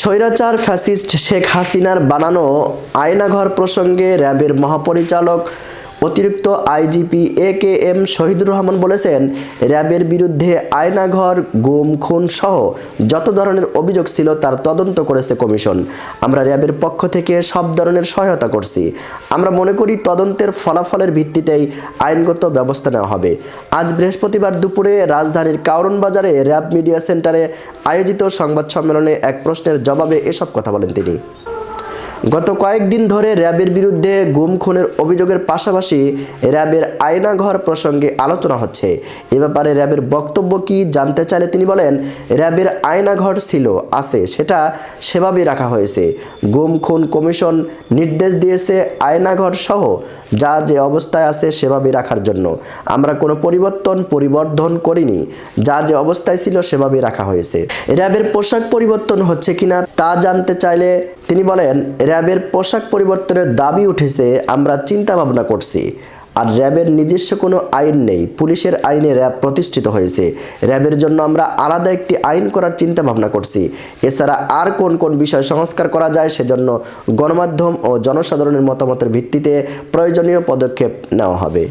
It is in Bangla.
স্বৈরাচার ফ্যাসিস্ট শেখ হাসিনার বানানো আয়নাঘর প্রসঙ্গে র্যাবের মহাপরিচালক অতিরিক্ত আইজিপি একেএম শহীদুর রহমান বলেছেন, র্যাবের বিরুদ্ধে আয়নাঘর, গুম, খুন সহ যত ধরনের অভিযোগ ছিল তার তদন্ত করেছে কমিশন। আমরা র্যাবের পক্ষ থেকে সব ধরনের সহায়তা করছি। আমরা মনে করি তদন্তের ফলাফলের ভিত্তিতেই আইনগত ব্যবস্থা নেওয়া হবে। আজ বৃহস্পতিবার দুপুরে রাজধানীর কারওয়ান বাজারে র্যাব মিডিয়া সেন্টারে আয়োজিত সংবাদ সম্মেলনে এক প্রশ্নের জবাবে এসব কথা বলেন তিনি। গত কয়েকদিন ধরে র্যাবের বিরুদ্ধে গুম খুনের অভিযোগের পাশাপাশি র্যাবের আয়নাঘর প্রসঙ্গে আলোচনা হচ্ছে। এ ব্যাপারে র্যাবের বক্তব্য কি জানতে চাইলে তিনি বলেন, র্যাবের আয়নাঘর ছিল, আছে, সেটা সেভাবেই রাখা হয়েছে। গুম খুন কমিশন নির্দেশ দিয়েছে আয়নাঘর সহ যা যে অবস্থায় আছে সেভাবেই রাখার জন্য। আমরা কোনো পরিবর্ধন করিনি। যা যে অবস্থায় ছিল সেভাবেই রাখা হয়েছে। র্যাবের পোশাক পরিবর্তন হচ্ছে কিনা তা জানতে চাইলে তিনি বলেন, র্যাবের পোশাক পরিবর্তনের দাবি উঠেছে, আমরা চিন্তা ভাবনা করছি। আর র্যাবের নিজস্ব কোনো আইন নেই, পুলিশের আইনে র্যাব প্রতিষ্ঠিত হয়েছে। র্যাবের জন্য আমরা আলাদা একটি আইন করার চিন্তা ভাবনা করছি। এছাড়া আর কোন কোন বিষয় সংস্কার করা যায় সেজন্য গণমাধ্যম ও জনসাধারণের মতামতের ভিত্তিতে প্রয়োজনীয় পদক্ষেপ নেওয়া হবে।